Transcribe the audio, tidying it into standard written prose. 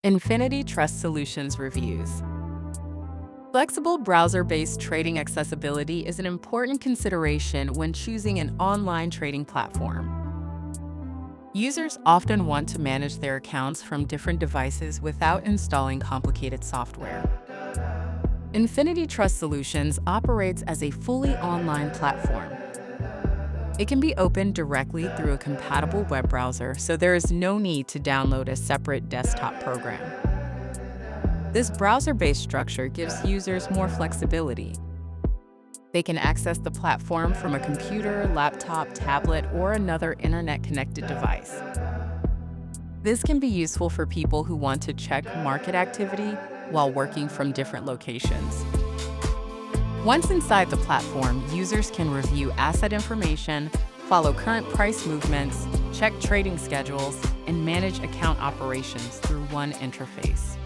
InfinityTrustSolutions Reviews. Flexible browser-based trading accessibility is an important consideration when choosing an online trading platform. Users often want to manage their accounts from different devices without installing complicated software. InfinityTrustSolutions operates as a fully online platform. It can be opened directly through a compatible web browser, so there is no need to download a separate desktop program. This browser-based structure gives users more flexibility. They can access the platform from a computer, laptop, tablet, or another internet-connected device. This can be useful for people who want to check market activity while working from different locations. Once inside the platform, users can review asset information, follow current price movements, check trading schedules, and manage account operations through one interface.